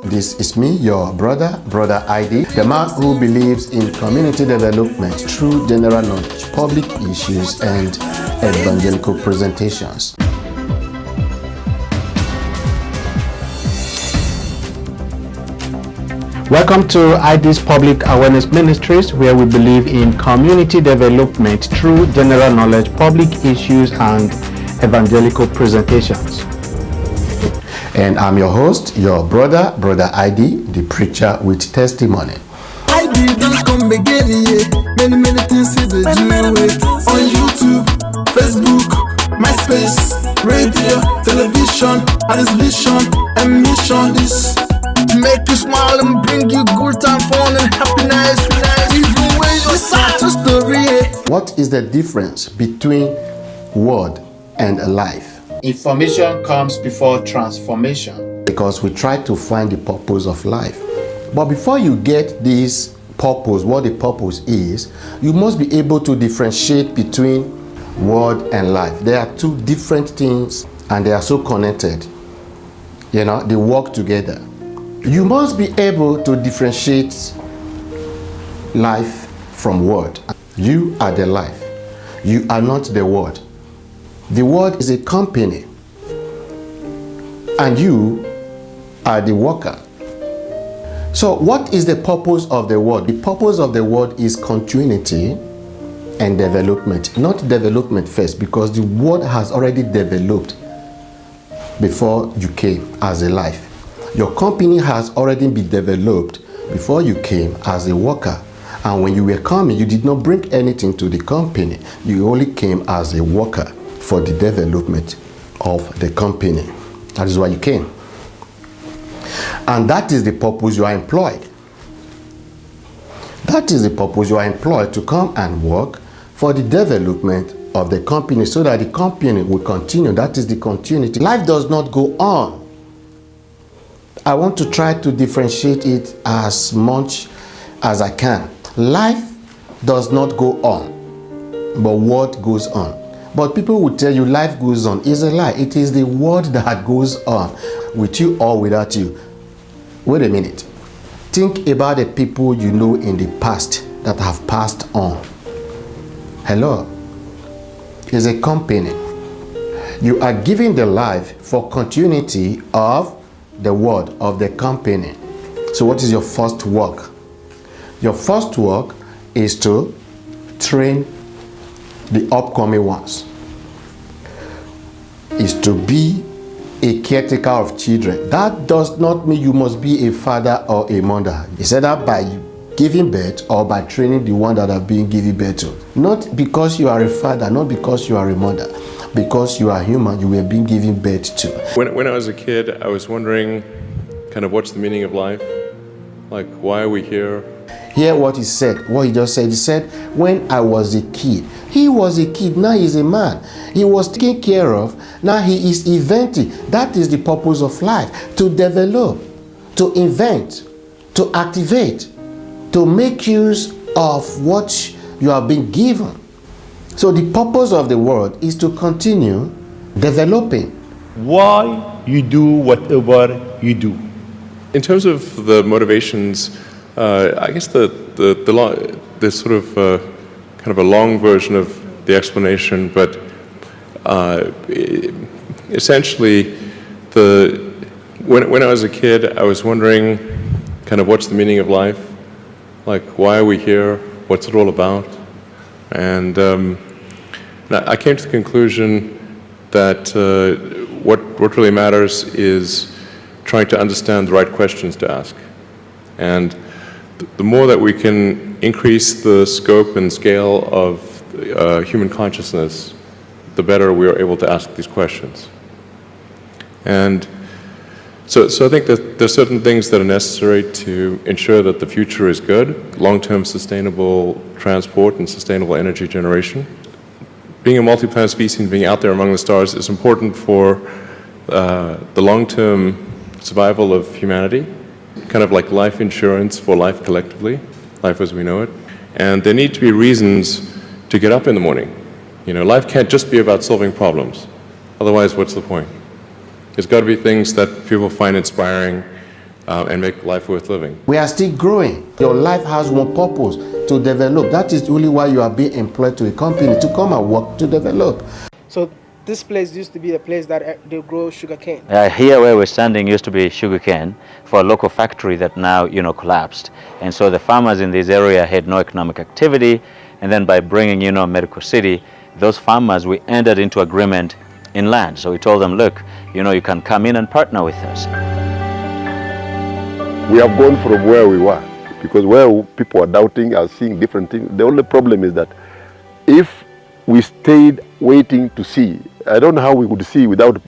This is me, your brother ID, the man who believes in community development through general knowledge, public issues, and evangelical presentations. Welcome to ID's Public Awareness Ministries, where we believe in community development through general knowledge, public issues, and evangelical presentations. And I'm your host, your brother ID, the preacher with testimony. ID don't come again, yeah. Many things is a do on YouTube, Facebook, MySpace, radio, television, and his vision and mission is to make you smile and bring you good time, fun and happiness. Even when you're sad to story. What is the difference between word and a life? Information comes before transformation, because we try to find the purpose of life. But before you get this purpose, what the purpose is, you must be able to differentiate between word and life. There are two different things and they are so connected. They work together. You must be able to differentiate life from word. You are the life. You are not the word. The word is a company, and you are the worker. So what is the purpose of the word? The purpose of the word is continuity and development. Not development first, because the word has already developed before you came as a life. Your company has already been developed before you came as a worker. And when you were coming, you did not bring anything to the company. You only came as a worker for the development of the company. That is why you came. And that is the purpose you are employed. That is the purpose you are employed, to come and work for the development of the company so that the company will continue. That is the continuity. Life does not go on. I want to try to differentiate it as much as I can. Life does not go on, but what goes on. But people will tell you life goes on. It's a lie. It is the word that goes on, with you or without you. Wait a minute. Think about the people you know in the past that have passed on. Hello. It's a company. You are giving the life for continuity of the word of the company. So what is your first work? Your first work is to train the upcoming ones, is to be a caretaker of children. That does not mean you must be a father or a mother. It's either by giving birth or by training the one that are being given birth to. Not because you are a father, not because you are a mother, because you are human, you were being given birth to. When I was a kid, I was wondering kind of what's the meaning of life? Like, why are we here? Hear what he said, what he just said. He said, when I was a kid. He was a kid, now he's a man. He was taken care of, now he is inventing. That is the purpose of life, to develop, to invent, to activate, to make use of what you have been given. So the purpose of the world is to continue developing. Why you do whatever you do. In terms of the motivations, I guess the sort of kind of a long version of the explanation, but essentially, when I was a kid, I was wondering kind of what's the meaning of life, like why are we here, what's it all about, and I came to the conclusion that what really matters is trying to understand the right questions to ask, and the more that we can increase the scope and scale of human consciousness, the better we are able to ask these questions. And so I think that there's certain things that are necessary to ensure that the future is good: long-term sustainable transport and sustainable energy generation. Being a multi-planet species and being out there among the stars is important for the long-term survival of humanity, kind of like life insurance for life collectively, life as we know it. And there need to be reasons to get up in the morning. Life can't just be about solving problems. Otherwise, what's the point? There's got to be things that people find inspiring, and make life worth living. We are still growing. Your life has one purpose, to develop. That is only why you are being employed to a company, to come and work to develop. So this place used to be the place that they grow sugarcane. Here where we're standing used to be sugarcane for a local factory that now, collapsed. And so the farmers in this area had no economic activity. And then by bringing, Medical City, those farmers, we entered into agreement in land. So we told them, look, you can come in and partner with us. We have gone from where we were, because where people are doubting, are seeing different things. The only problem is that if we stayed waiting to see, I don't know how we could see without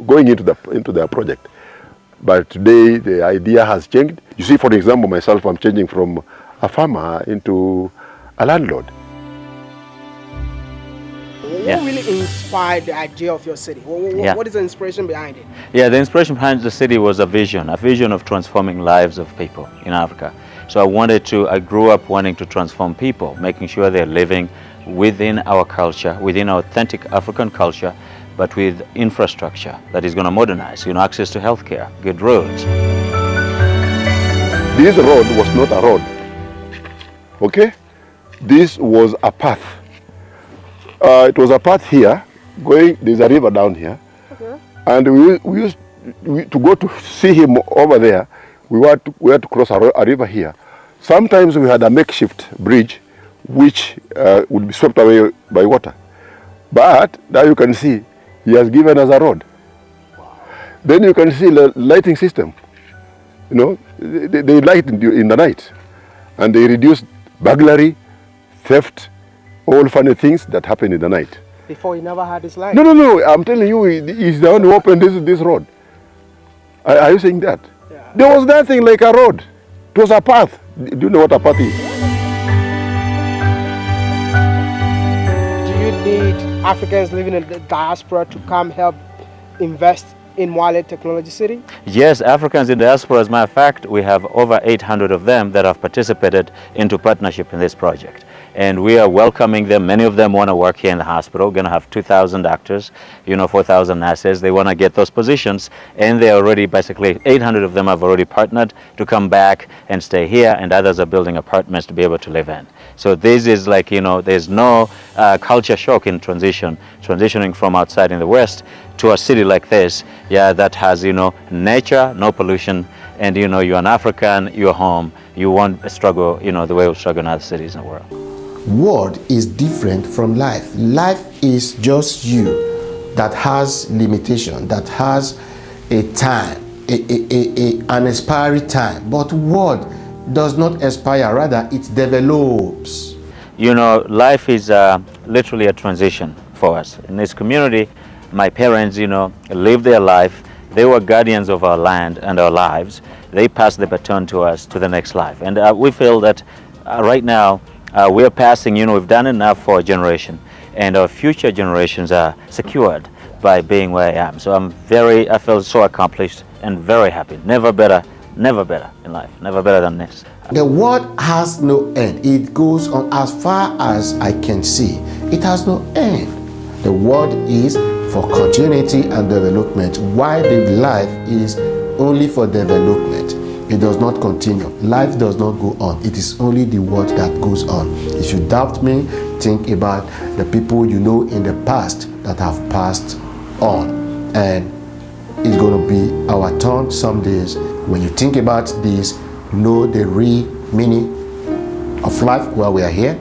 going into the project. But today the idea has changed. You see, for example, myself, I'm changing from a farmer into a landlord. What really inspired the idea of your city? What is the inspiration behind it? Yeah, the inspiration behind the city was a vision of transforming lives of people in Africa. So I grew up wanting to transform people, making sure they're living within our culture, within our authentic African culture, but with infrastructure that is going to modernize, access to healthcare, good roads. This road was not a road, okay? This was a path. It was a path here, there's a river down here, okay. And we used to go to see him over there. We had to cross a river here. Sometimes we had a makeshift bridge which would be swept away by water. But now you can see, he has given us a road. Wow. Then you can see the lighting system. They light in the night, and they reduce burglary, theft, all funny things that happen in the night. Before he never had his light? No, I'm telling you, he's the one who opened this road. Are you saying that? Yeah. There was nothing like a road. It was a path. Do you know what a path is? Do you need Africans living in the diaspora to come help invest in Mwale Technology City? Yes, Africans in diaspora, as a matter of fact, we have over 800 of them that have participated into partnership in this project. And we are welcoming them. Many of them want to work here in the hospital. We're going to have 2,000 doctors, 4,000 nurses. They want to get those positions, and they already, basically 800 of them have already partnered to come back and stay here, and others are building apartments to be able to live in. So this is like, there's no culture shock in transitioning from outside in the West to a city like this, that has, nature, no pollution, and you're an African, you're home. You won't struggle, the way we struggle in other cities in the world. Word is different from life. Life is just you that has limitation, that has a time, an expiry time. But word does not expire, rather it develops. Life is literally a transition for us. In this community, my parents, lived their life. They were guardians of our land and our lives. They passed the baton to us to the next life. And we feel that right now, we're passing, we've done enough for a generation, and our future generations are secured by being where I am. So I feel so accomplished and very happy. Never better in life, never better than this. The word has no end. It goes on as far as I can see. It has no end. The word is for continuity and development, while the life is only for development. It does not continue. Life does not go on. It is only the word that goes on. If you doubt me, think about the people you know in the past that have passed on. And it's going to be our turn some days. When you think about this, know the real meaning of life while we are here.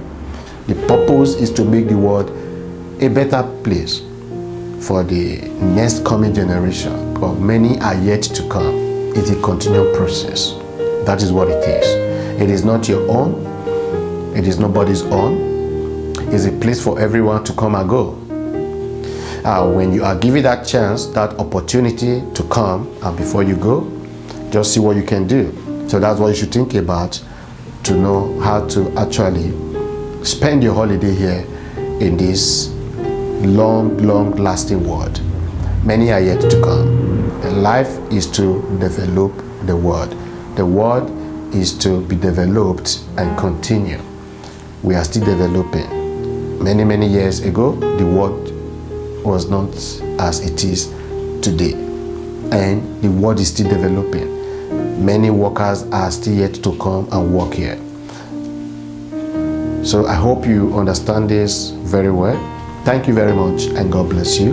The purpose is to make the world a better place for the next coming generation. But many are yet to come. It's a continual process. That is what it is. It is not your own. It is nobody's own. It's a place for everyone to come and go. When you are given that chance, that opportunity to come, and before you go, just see what you can do. So that's what you should think about, to know how to actually spend your holiday here in this long lasting world. Many are yet to come. And life is to develop the word. The word is to be developed and continue. We are still developing. Many years ago, the word was not as it is today. And the word is still developing. many workers are still yet to come and work here. So I hope you understand this very well. Thank you very much and God bless you.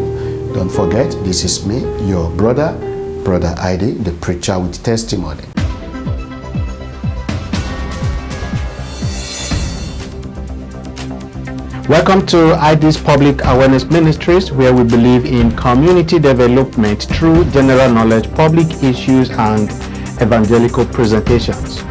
Don't forget, this is me, your brother, Brother ID, the preacher with testimony. Welcome to ID's Public Awareness Ministries, where we believe in community development through general knowledge, public issues, and evangelical presentations.